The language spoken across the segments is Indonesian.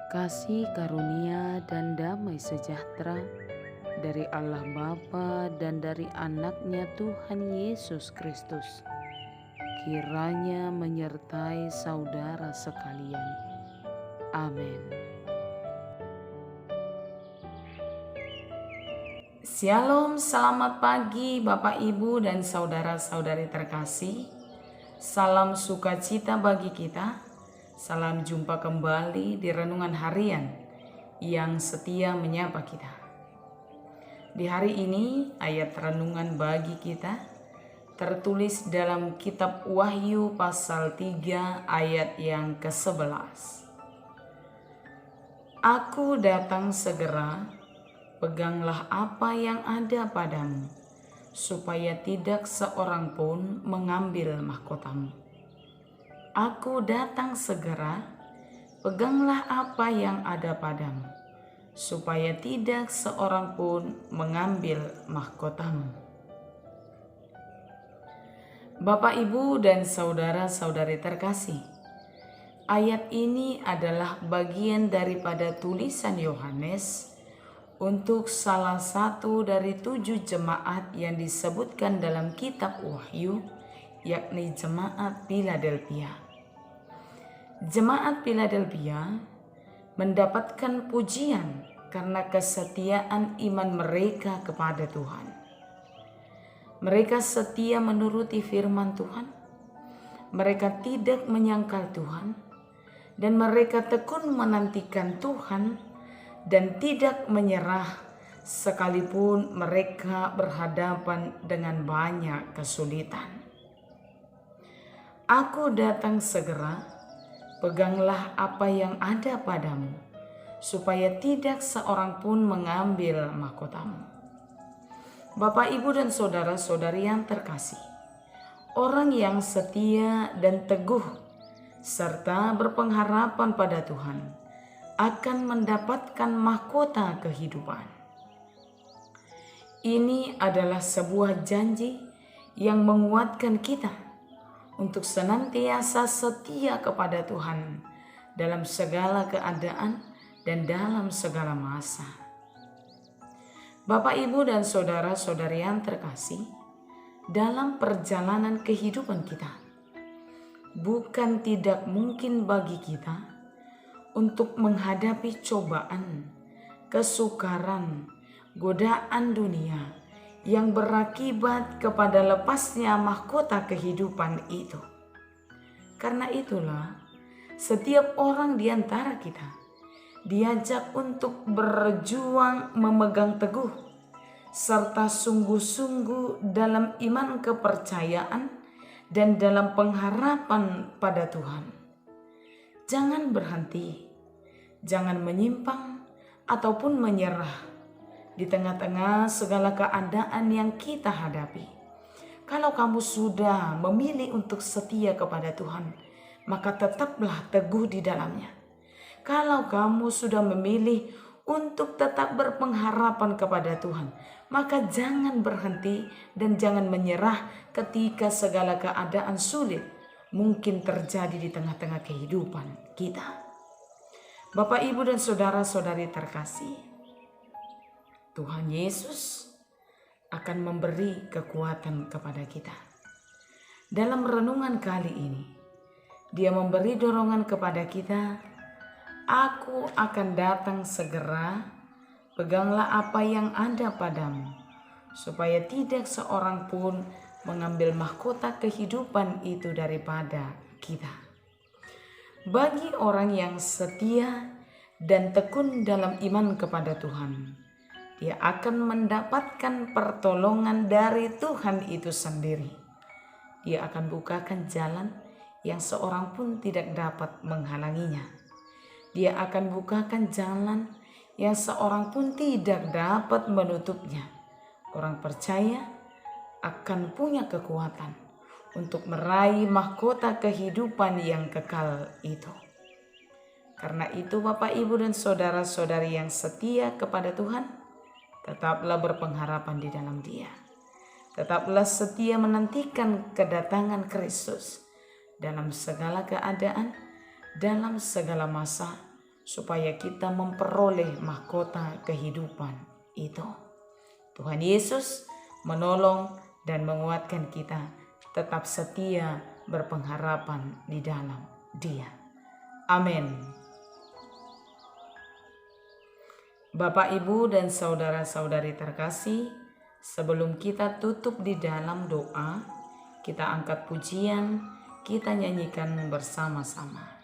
kasih karunia dan damai sejahtera dari Allah Bapa dan dari anaknya Tuhan Yesus Kristus kiranya menyertai saudara sekalian. Amin. Shalom, selamat pagi Bapak Ibu dan saudara-saudari terkasih. Salam sukacita bagi kita. Salam jumpa kembali di renungan harian yang setia menyapa kita. Di hari ini ayat renungan bagi kita tertulis dalam kitab Wahyu pasal 3 ayat yang ke-11. Aku datang segera, peganglah apa yang ada padamu, supaya tidak seorang pun mengambil mahkotamu. Aku datang segera, peganglah apa yang ada padamu, supaya tidak seorang pun mengambil mahkotamu. Bapak, Ibu, dan saudara-saudari terkasih, ayat ini adalah bagian daripada tulisan Yohanes untuk salah satu dari 7 jemaat yang disebutkan dalam kitab Wahyu, yakni jemaat Philadelphia. Jemaat Philadelphia mendapatkan pujian karena kesetiaan iman mereka kepada Tuhan. Mereka setia menuruti firman Tuhan, mereka tidak menyangkal Tuhan, dan mereka tekun menantikan Tuhan dan tidak menyerah sekalipun mereka berhadapan dengan banyak kesulitan. Aku datang segera, peganglah apa yang ada padamu, supaya tidak seorang pun mengambil mahkotamu. Bapak, Ibu, dan saudara-saudari yang terkasih, orang yang setia dan teguh serta berpengharapan pada Tuhan akan mendapatkan mahkota kehidupan. Ini adalah sebuah janji yang menguatkan kita untuk senantiasa setia kepada Tuhan dalam segala keadaan dan dalam segala masa. Bapak, Ibu, dan saudara-saudari yang terkasih, dalam perjalanan kehidupan kita, bukan tidak mungkin bagi kita untuk menghadapi cobaan, kesukaran, godaan dunia yang berakibat kepada lepasnya mahkota kehidupan itu. Karena itulah, setiap orang di antara kita diajak untuk berjuang memegang teguh serta sungguh-sungguh dalam iman kepercayaan dan dalam pengharapan pada Tuhan. Jangan berhenti, jangan menyimpang ataupun menyerah di tengah-tengah segala keadaan yang kita hadapi. Kalau kamu sudah memilih untuk setia kepada Tuhan, maka tetaplah teguh di dalamnya. Kalau kamu sudah memilih untuk tetap berpengharapan kepada Tuhan, maka jangan berhenti dan jangan menyerah ketika segala keadaan sulit mungkin terjadi di tengah-tengah kehidupan kita. Bapak, Ibu, dan saudara-saudari terkasih, Tuhan Yesus akan memberi kekuatan kepada kita. Dalam renungan kali ini, Dia memberi dorongan kepada kita. Aku akan datang segera, peganglah apa yang ada padamu, supaya tidak seorang pun mengambil mahkota kehidupan itu daripada kita. Bagi orang yang setia dan tekun dalam iman kepada Tuhan, dia akan mendapatkan pertolongan dari Tuhan itu sendiri. Dia akan bukakan jalan yang seorang pun tidak dapat menghalanginya. Dia akan bukakan jalan yang seorang pun tidak dapat menutupnya. Orang percaya akan punya kekuatan untuk meraih mahkota kehidupan yang kekal itu. Karena itu Bapak, Ibu, dan saudara-saudari yang setia kepada Tuhan, tetaplah berpengharapan di dalam Dia. Tetaplah setia menantikan kedatangan Kristus dalam segala keadaan, dalam segala masa, supaya kita memperoleh mahkota kehidupan itu. Tuhan Yesus menolong dan menguatkan kita tetap setia berpengharapan di dalam Dia. Amin. Bapak, Ibu, dan saudara-saudari terkasih, sebelum kita tutup di dalam doa, kita angkat pujian, kita nyanyikan bersama-sama.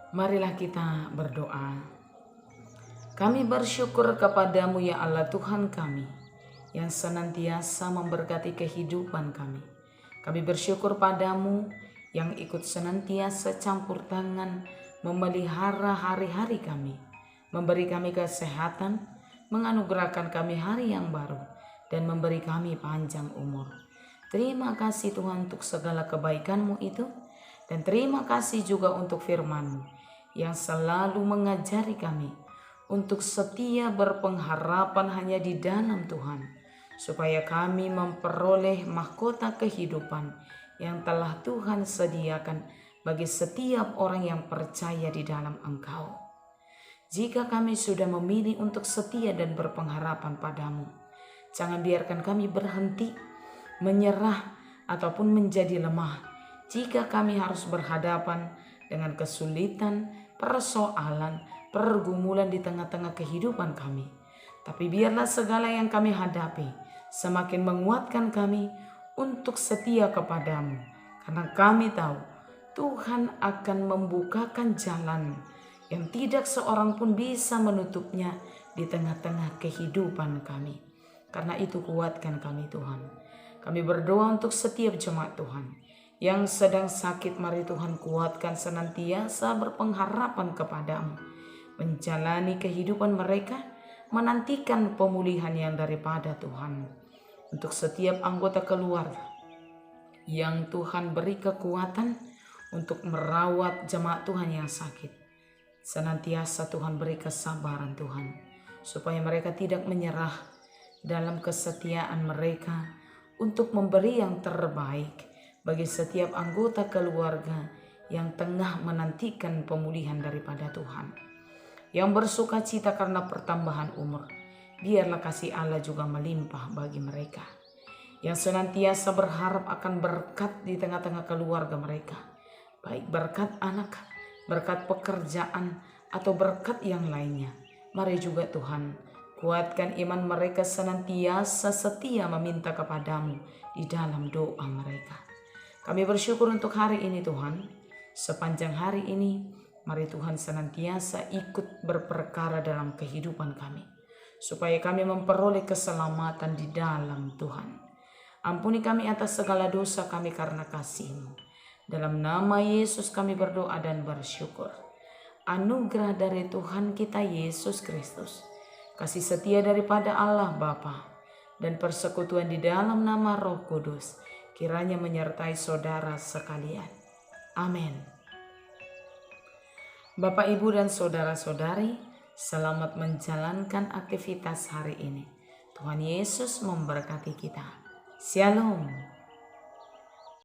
Marilah kita berdoa. Kami bersyukur kepadamu ya Allah Tuhan kami, yang senantiasa memberkati kehidupan kami. Kami bersyukur padamu yang ikut senantiasa campur tangan memelihara hari-hari kami, memberi kami kesehatan, menganugerahkan kami hari yang baru, dan memberi kami panjang umur. Terima kasih Tuhan untuk segala kebaikan-Mu itu, dan terima kasih juga untuk firman-Mu yang selalu mengajari kami untuk setia berpengharapan hanya di dalam Tuhan, supaya kami memperoleh mahkota kehidupan yang telah Tuhan sediakan bagi setiap orang yang percaya di dalam Engkau. Jika kami sudah memilih untuk setia dan berpengharapan padamu, jangan biarkan kami berhenti, menyerah, ataupun menjadi lemah jika kami harus berhadapan dengan kesulitan, persoalan, pergumulan di tengah-tengah kehidupan kami. Tapi biarlah segala yang kami hadapi semakin menguatkan kami untuk setia kepadamu, karena kami tahu Tuhan akan membukakan jalan yang tidak seorang pun bisa menutupnya di tengah-tengah kehidupan kami. Karena itu kuatkan kami Tuhan. Kami berdoa untuk setiap jemaat Tuhan yang sedang sakit, mari Tuhan kuatkan senantiasa berpengharapan kepadamu, menjalani kehidupan mereka, menantikan pemulihan yang daripada Tuhan. Untuk setiap anggota keluarga yang Tuhan beri kekuatan untuk merawat jemaat Tuhan yang sakit, senantiasa Tuhan beri kesabaran Tuhan, supaya mereka tidak menyerah dalam kesetiaan mereka untuk memberi yang terbaik bagi setiap anggota keluarga yang tengah menantikan pemulihan daripada Tuhan, yang bersuka cita karena pertambahan umur. Biarlah kasih Allah juga melimpah bagi mereka, yang senantiasa berharap akan berkat di tengah-tengah keluarga mereka, baik berkat anak, berkat pekerjaan, atau berkat yang lainnya. Mari juga Tuhan Kuatkan iman mereka senantiasa setia meminta kepadamu di dalam doa mereka. Kami bersyukur untuk hari ini Tuhan. Sepanjang hari ini, mari Tuhan senantiasa ikut berperkara dalam kehidupan kami. Supaya kami memperoleh keselamatan di dalam Tuhan. Ampuni kami atas segala dosa kami karena kasih-Mu. Dalam nama Yesus kami berdoa dan bersyukur. Anugerah dari Tuhan kita Yesus Kristus, kasih setia daripada Allah Bapa, dan persekutuan di dalam nama Roh Kudus, kiranya menyertai saudara sekalian. Amin. Bapak, Ibu, dan saudara-saudari, selamat menjalankan aktivitas hari ini. Tuhan Yesus memberkati kita. Shalom.